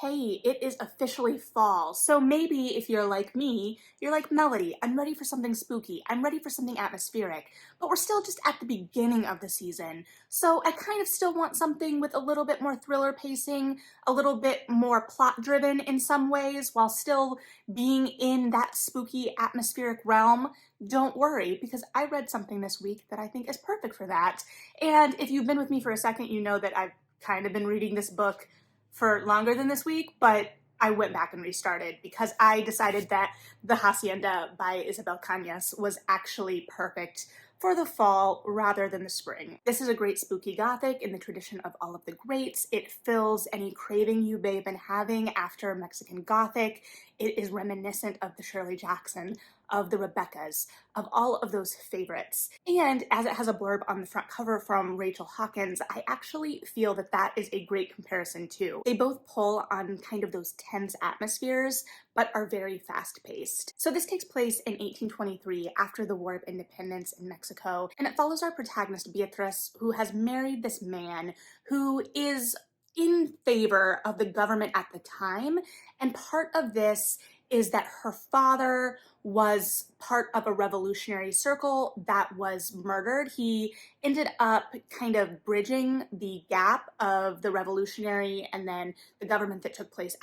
Hey, it is officially fall, so maybe if you're like me, you're like Melody. I'm ready for something spooky. I'm ready for something atmospheric, but we're still just at the beginning of the season. So I kind of still want something with a little bit more thriller pacing, a little bit more plot driven in some ways, while still being in that spooky atmospheric realm. Don't worry, because I read something this week that I think is perfect for that. And if you've been with me for a second, you know that I've kind of been reading this book for longer than this week, but I went back and restarted because I decided that The Hacienda by Isabel Cañas was actually perfect for the fall rather than the spring. This is a great spooky gothic in the tradition of all of the greats. It fills any craving you may have been having after Mexican Gothic. It is reminiscent of the Shirley Jackson, of the Rebeccas, of all of those favorites. And as it has a blurb on the front cover from Rachel Hawkins, I actually feel that that is a great comparison too. They both pull on kind of those tense atmospheres, but are very fast-paced. So this takes place in 1823 after the War of Independence in Mexico, and it follows our protagonist Beatrice, who has married this man who is in favor of the government at the time, and part of this is that her father was part of a revolutionary circle that was murdered. He ended up kind of bridging the gap of the revolutionary and then the government that took place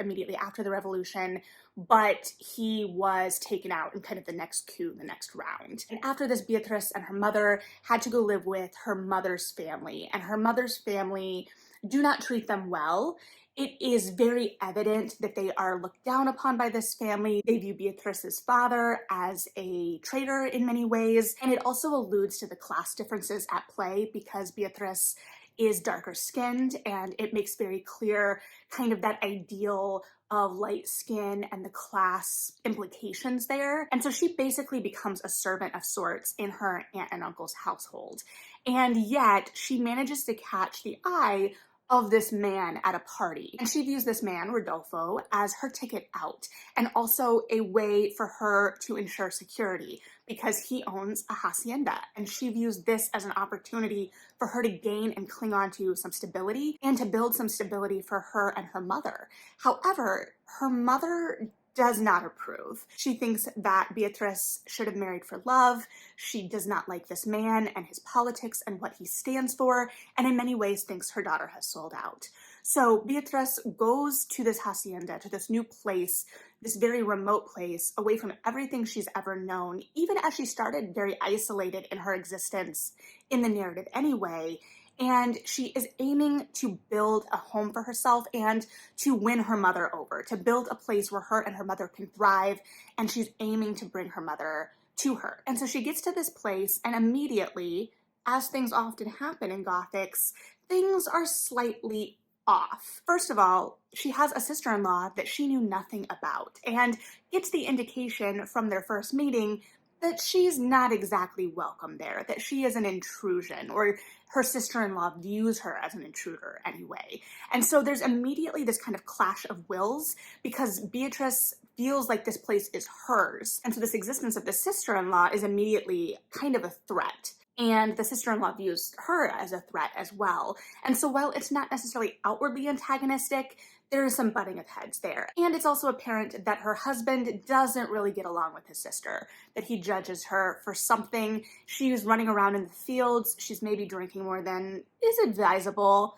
immediately after the revolution, but he was taken out in kind of the next coup, the next round. And after this, Beatrice and her mother had to go live with her mother's family, and her mother's family do not treat them well. It is very evident that they are looked down upon by this family. They view Beatrice's father as a traitor in many ways, and it also alludes to the class differences at play because Beatrice is darker skinned, and it makes very clear kind of that ideal of light skin and the class implications there. And so she basically becomes a servant of sorts in her aunt and uncle's household. And yet she manages to catch the eye of this man at a party. And she views this man, Rodolfo, as her ticket out, and also a way for her to ensure security because he owns a hacienda. And she views this as an opportunity for her to gain and cling on to some stability and to build some stability for her and her mother. However, her mother does not approve. She thinks that Beatrice should have married for love. She does not like this man and his politics and what he stands for, and in many ways thinks her daughter has sold out. So Beatrice goes to this hacienda, to this new place, this very remote place, away from everything she's ever known, even as she started very isolated in her existence in the narrative anyway. And she is aiming to build a home for herself and to win her mother over, to build a place where her and her mother can thrive, and she's aiming to bring her mother to her. And so she gets to this place, and immediately, as things often happen in Gothics, things are slightly off. First of all, she has a sister-in-law that she knew nothing about, and gets the indication from their first meeting that she's not exactly welcome there, that she is an intrusion, or her sister-in-law views her as an intruder anyway. And so there's immediately this kind of clash of wills because Beatrice feels like this place is hers. And so this existence of the sister-in-law is immediately kind of a threat. And the sister-in-law views her as a threat as well. And so while it's not necessarily outwardly antagonistic, there is some butting of heads there. And it's also apparent that her husband doesn't really get along with his sister, that he judges her for something. She's running around in the fields, she's maybe drinking more than is advisable,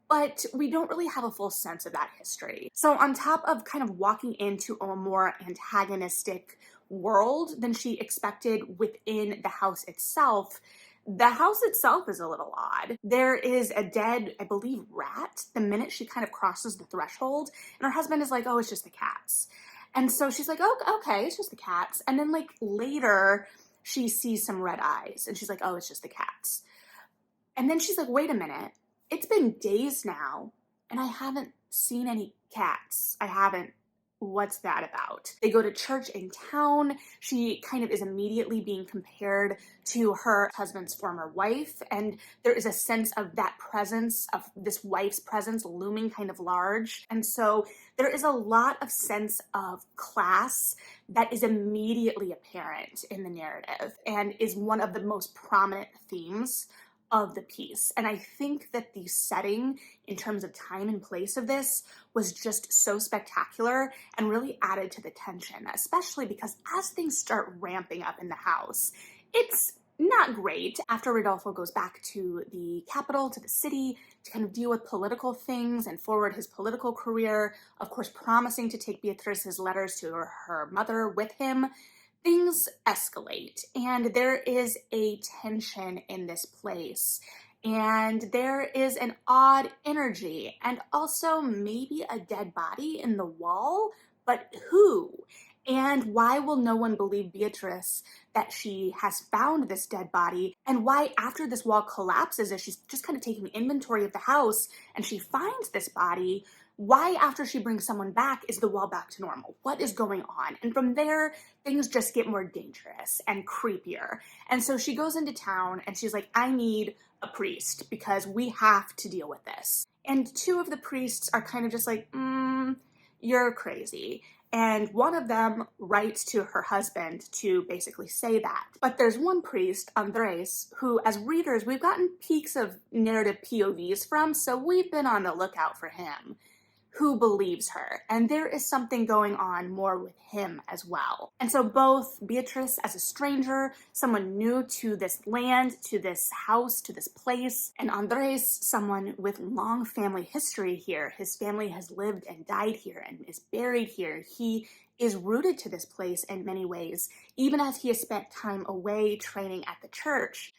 but we don't really have a full sense of that history. So on top of kind of walking into a more antagonistic world than she expected within the house itself, the house itself is a little odd. There is a dead, I believe, rat the minute she kind of crosses the threshold, and her husband is like, oh, it's just the cats. And so she's like, oh, okay, it's just the cats. And then like later, she sees some red eyes, and she's like, oh, it's just the cats. And then she's like, wait a minute, it's been days now, and I haven't seen any cats. What's that about? They go to church in town. She kind of is immediately being compared to her husband's former wife, and there is a sense of that presence, of this wife's presence looming kind of large. And so there is a lot of sense of class that is immediately apparent in the narrative and is one of the most prominent themes of the piece. And I think that the setting in terms of time and place of this was just so spectacular and really added to the tension, especially because as things start ramping up in the house, it's not great after Rodolfo goes back to the capital, to the city, to kind of deal with political things and forward his political career, of course, promising to take Beatrice's letters to her mother with him. Things escalate, and there is a tension in this place, and there is an odd energy, and also maybe a dead body in the wall, but who? And why will no one believe Beatrice that she has found this dead body? And why, after this wall collapses, as she's just kind of taking inventory of the house and she finds this body, why, after she brings someone back, is the wall back to normal? What is going on? And from there, things just get more dangerous and creepier. And so she goes into town and she's like, I need a priest because we have to deal with this. And two of the priests are kind of just like, you're crazy. And one of them writes to her husband to basically say that. But there's one priest, Andres, who as readers, we've gotten peeks of narrative POVs from, so we've been on the lookout for him, who believes her. And there is something going on more with him as well. And so both Beatrice as a stranger, someone new to this land, to this house, to this place, and Andres, someone with long family history here. His family has lived and died here and is buried here. He is rooted to this place in many ways, even as he has spent time away training at the church.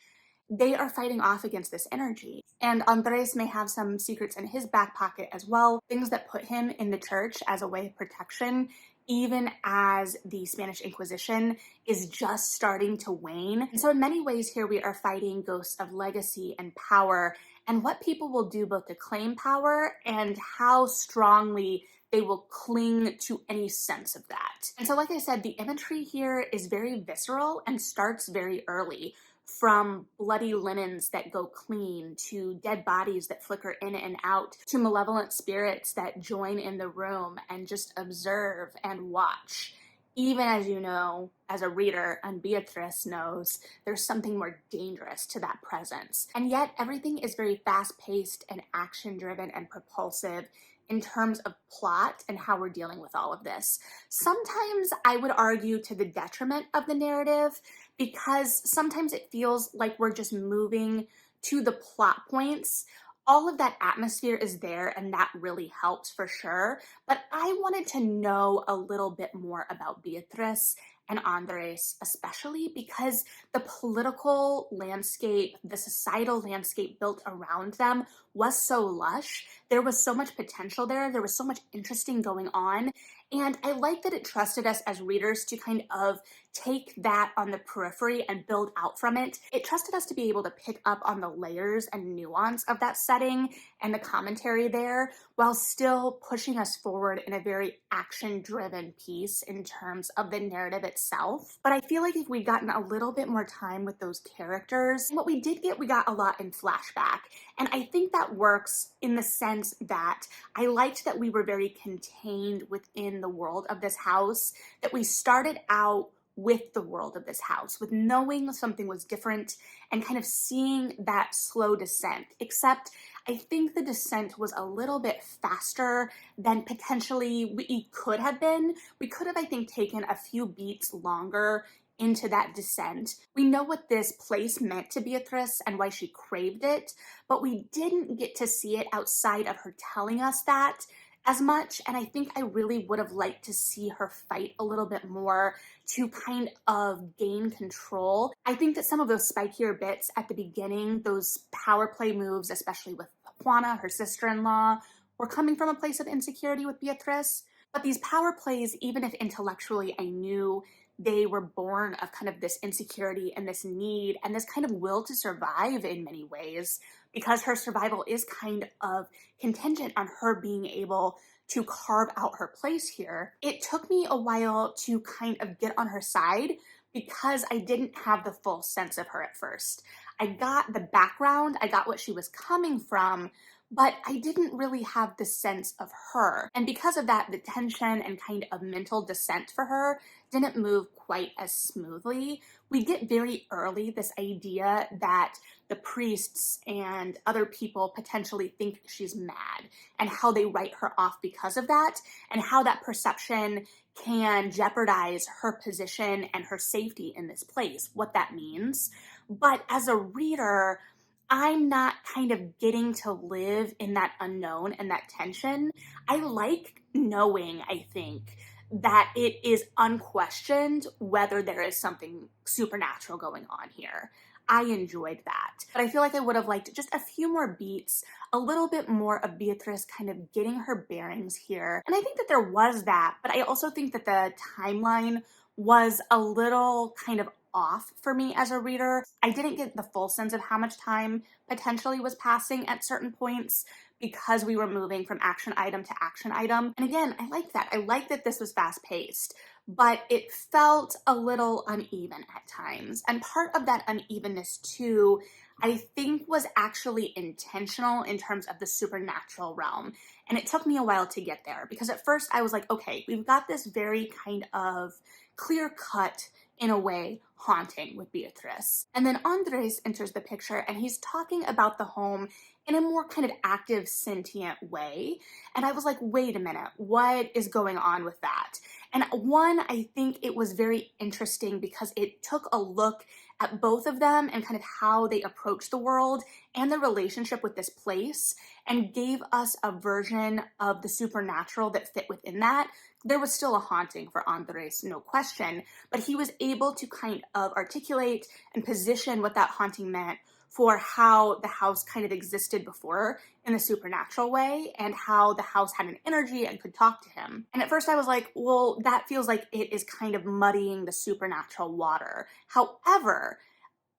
They are fighting off against this energy. And Andres may have some secrets in his back pocket as well, things that put him in the church as a way of protection, even as the Spanish Inquisition is just starting to wane. And so in many ways here we are fighting ghosts of legacy and power, and what people will do both to claim power and how strongly they will cling to any sense of that. And so like I said, the imagery here is very visceral and starts very early. From bloody linens that go clean, to dead bodies that flicker in and out, to malevolent spirits that join in the room and just observe and watch. Even as you know, as a reader, and Beatrice knows, there's something more dangerous to that presence. And yet everything is very fast-paced and action-driven and propulsive in terms of plot and how we're dealing with all of this. Sometimes I would argue to the detriment of the narrative, because sometimes it feels like we're just moving to the plot points. All of that atmosphere is there, and that really helps for sure. But I wanted to know a little bit more about Beatrice and Andres, especially because the political landscape, the societal landscape built around them was so lush. There was so much potential there. There was so much interesting going on. And I like that it trusted us as readers to kind of take that on the periphery and build out from it. It trusted us to be able to pick up on the layers and nuance of that setting and the commentary there, while still pushing us forward in a very action-driven piece in terms of the narrative itself. But I feel like if we'd gotten a little bit more time with those characters, what we did get, we got a lot in flashback. And I think that works in the sense that I liked that we were very contained within the world of this house, that we started out with the world of this house, with knowing something was different and kind of seeing that slow descent. Except I think the descent was a little bit faster than potentially we could have been. We could have, I think, taken a few beats longer into that descent. We know what this place meant to Beatrice and why she craved it, but we didn't get to see it outside of her telling us that as much, and I think I really would have liked to see her fight a little bit more to kind of gain control. I think that some of those spikier bits at the beginning, those power play moves, especially with Juana, her sister-in-law, were coming from a place of insecurity with Beatrice, but these power plays, even if intellectually I knew they were born of kind of this insecurity and this need and this kind of will to survive in many ways, because her survival is kind of contingent on her being able to carve out her place here. It took me a while to kind of get on her side because I didn't have the full sense of her at first. I got the background, I got what she was coming from, but I didn't really have the sense of her. And because of that, the tension and kind of mental descent for her didn't move quite as smoothly. We get very early this idea that the priests and other people potentially think she's mad, and how they write her off because of that, and how that perception can jeopardize her position and her safety in this place, what that means. But as a reader, I'm not kind of getting to live in that unknown and that tension. I like knowing, I think, that it is unquestioned whether there is something supernatural going on here. I enjoyed that. But I feel like I would have liked just a few more beats, a little bit more of Beatrice kind of getting her bearings here. And I think that there was that, but I also think that the timeline was a little kind of off for me as a reader. I didn't get the full sense of how much time potentially was passing at certain points because we were moving from action item to action item. And again, I like that. I like that this was fast paced, but it felt a little uneven at times. And part of that unevenness too, I think, was actually intentional in terms of the supernatural realm. And it took me a while to get there because at first I was like, okay, we've got this very kind of clear cut, in a way, haunting with Beatrice. And then Andres enters the picture and he's talking about the home in a more kind of active, sentient way. And I was like, wait a minute, what is going on with that? And one, I think it was very interesting because it took a look at both of them and kind of how they approach the world and the relationship with this place, and gave us a version of the supernatural that fit within that. There was still a haunting for Andres, no question, but he was able to kind of articulate and position what that haunting meant for how the house kind of existed before in a supernatural way, and how the house had an energy and could talk to him. And at first I was like, well, that feels like it is kind of muddying the supernatural water. However,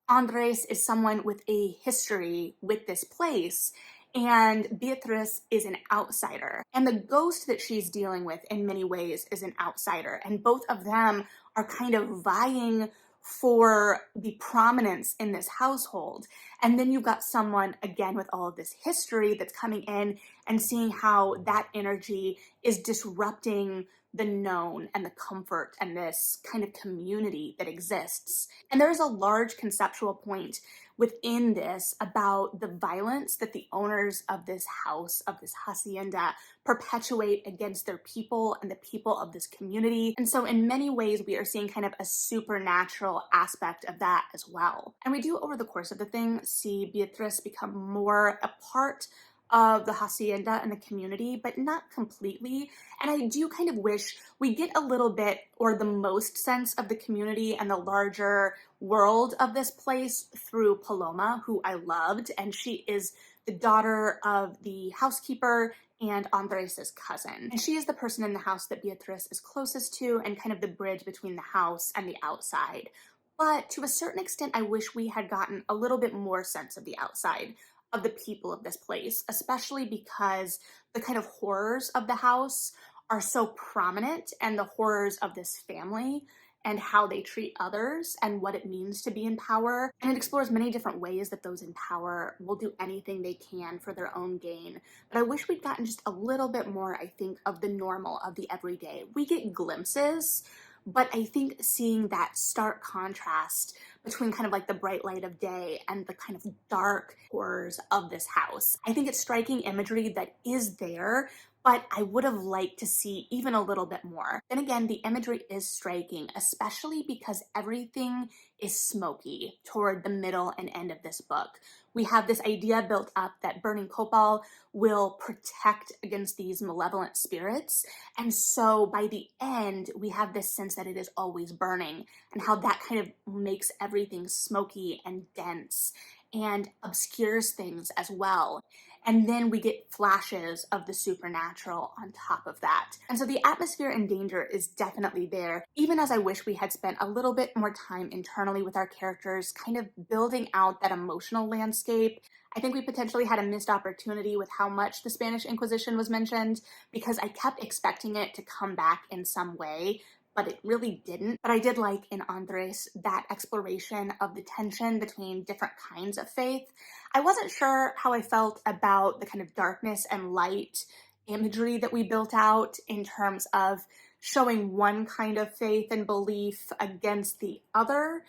Andres is someone with a history with this place, and Beatrice is an outsider. And the ghost that she's dealing with in many ways is an outsider. And both of them are kind of vying for the prominence in this household. And then you've got someone, again, with all of this history that's coming in and seeing how that energy is disrupting the known and the comfort and this kind of community that exists. And there's a large conceptual point within this about the violence that the owners of this house, of this hacienda, perpetuate against their people and the people of this community. And so in many ways, we are seeing kind of a supernatural aspect of that as well. And we do, over the course of the thing, see Beatrice become more a part of the hacienda and the community, but not completely. And I do kind of wish we get a little bit, or the most sense of the community and the larger world of this place through Paloma, who I loved. And she is the daughter of the housekeeper and Andres' cousin. And she is the person in the house that Beatrice is closest to, and kind of the bridge between the house and the outside. But to a certain extent, I wish we had gotten a little bit more sense of the outside, of the people of this place, especially because the kind of horrors of the house are so prominent, and the horrors of this family and how they treat others and what it means to be in power. And it explores many different ways that those in power will do anything they can for their own gain. But I wish we'd gotten just a little bit more, I think, of the normal, of the everyday. We get glimpses, but I think seeing that stark contrast between kind of like the bright light of day and the kind of dark horrors of this house, I think it's striking imagery that is there, but I would have liked to see even a little bit more. Then again, the imagery is striking, especially because everything is smoky toward the middle and end of this book. We have this idea built up that burning copal will protect against these malevolent spirits. And so by the end, we have this sense that it is always burning, and how that kind of makes everything smoky and dense and obscures things as well. And then we get flashes of the supernatural on top of that. And so the atmosphere and danger is definitely there, even as I wish we had spent a little bit more time internally with our characters, kind of building out that emotional landscape. I think we potentially had a missed opportunity with how much the Spanish Inquisition was mentioned, because I kept expecting it to come back in some way, but it really didn't. But I did like in Andres that exploration of the tension between different kinds of faith. I wasn't sure how I felt about the kind of darkness and light imagery that we built out in terms of showing one kind of faith and belief against the other,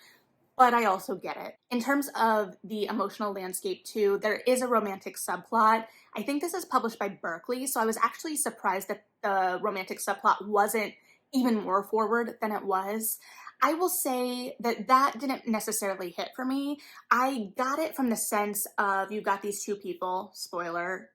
but I also get it. In terms of the emotional landscape too, there is a romantic subplot. I think this is published by Berkeley, so I was actually surprised that the romantic subplot wasn't even more forward than it was. I will say that that didn't necessarily hit for me. I got it from the sense of you've got these two people, spoiler,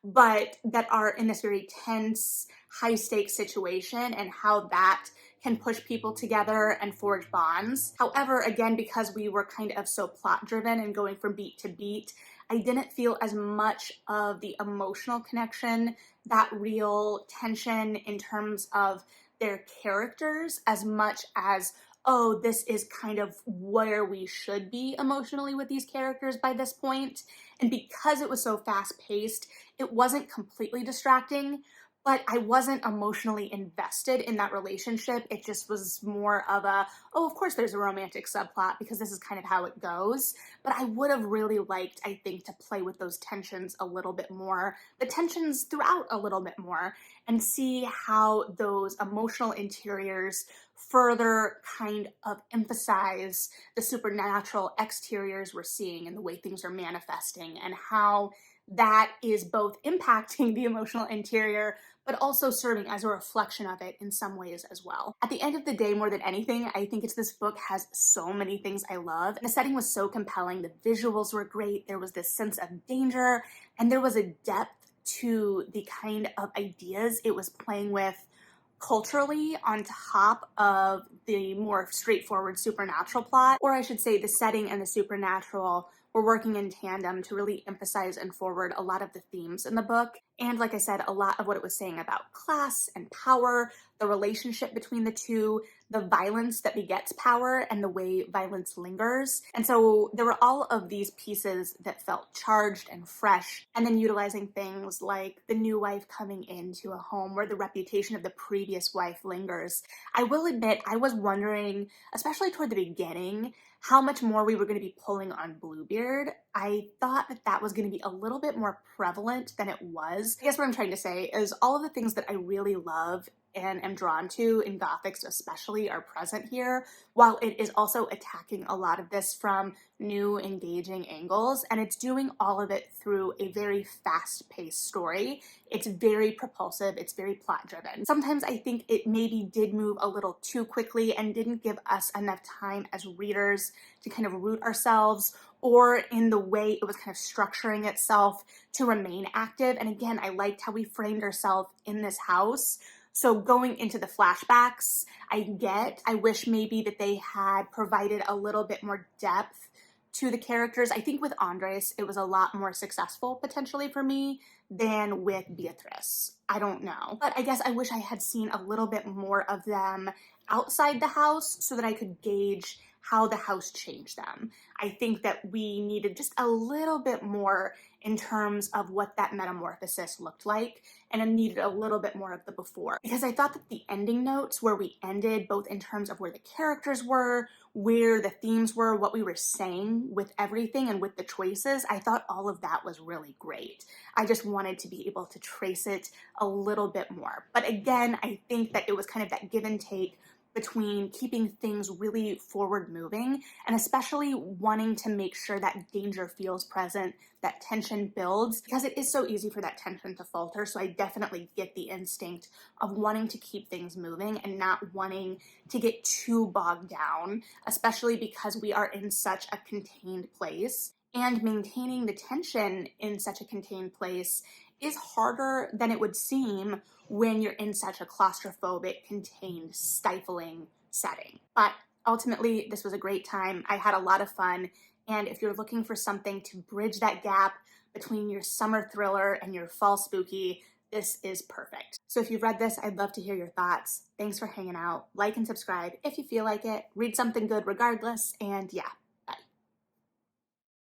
but that are in this very tense, high stakes situation and how that can push people together and forge bonds. However, again, because we were kind of so plot driven and going from beat to beat, I didn't feel as much of the emotional connection, that real tension in terms of their characters, as much as, oh, this is kind of where we should be emotionally with these characters by this point. And because it was so fast paced, it wasn't completely distracting, but I wasn't emotionally invested in that relationship. It just was more of a, oh, of course there's a romantic subplot because this is kind of how it goes. But I would have really liked, I think, to play with those tensions a little bit more, the tensions throughout a little bit more, and see how those emotional interiors further kind of emphasize the supernatural exteriors we're seeing and the way things are manifesting, and how that is both impacting the emotional interior, but also serving as a reflection of it in some ways as well. At the end of the day, more than anything, I think this book has so many things I love. The setting was so compelling, the visuals were great, there was this sense of danger, and there was a depth to the kind of ideas it was playing with culturally on top of the more straightforward supernatural plot. Or I should say the setting and the supernatural were working in tandem to really emphasize and forward a lot of the themes in the book. And like I said, a lot of what it was saying about class and power, the relationship between the two, the violence that begets power, and the way violence lingers. And so there were all of these pieces that felt charged and fresh, and then utilizing things like the new wife coming into a home where the reputation of the previous wife lingers. I will admit, I was wondering, especially toward the beginning, how much more we were going to be pulling on Bluebeard. I thought that that was going to be a little bit more prevalent than it was. I guess what I'm trying to say is all of the things that I really love and am drawn to in Gothics especially are present here, while it is also attacking a lot of this from new engaging angles, and it's doing all of it through a very fast-paced story. It's very propulsive, it's very plot-driven. Sometimes I think it maybe did move a little too quickly and didn't give us enough time as readers to kind of root ourselves, or in the way it was kind of structuring itself to remain active. And again, I liked how we framed ourselves in this house. So going into the flashbacks, I wish maybe that they had provided a little bit more depth to the characters. I think with Andres, it was a lot more successful potentially for me than with Beatrice. I don't know. But I guess I wish I had seen a little bit more of them outside the house so that I could gauge how the house changed them. I think that we needed just a little bit more in terms of what that metamorphosis looked like, and I needed a little bit more of the before. Because I thought that the ending notes where we ended, both in terms of where the characters were, where the themes were, what we were saying with everything and with the choices, I thought all of that was really great. I just wanted to be able to trace it a little bit more. But again, I think that it was kind of that give and take between keeping things really forward moving and especially wanting to make sure that danger feels present, that tension builds, because it is so easy for that tension to falter. So I definitely get the instinct of wanting to keep things moving and not wanting to get too bogged down, especially because we are in such a contained place, and maintaining the tension in such a contained place is harder than it would seem when you're in such a claustrophobic, contained, stifling setting. But ultimately, this was a great time. I had a lot of fun, and if you're looking for something to bridge that gap between your summer thriller and your fall spooky, this is perfect. So if you've read this, I'd love to hear your thoughts. Thanks for hanging out. Like and subscribe if you feel like it. Read something good regardless, and yeah,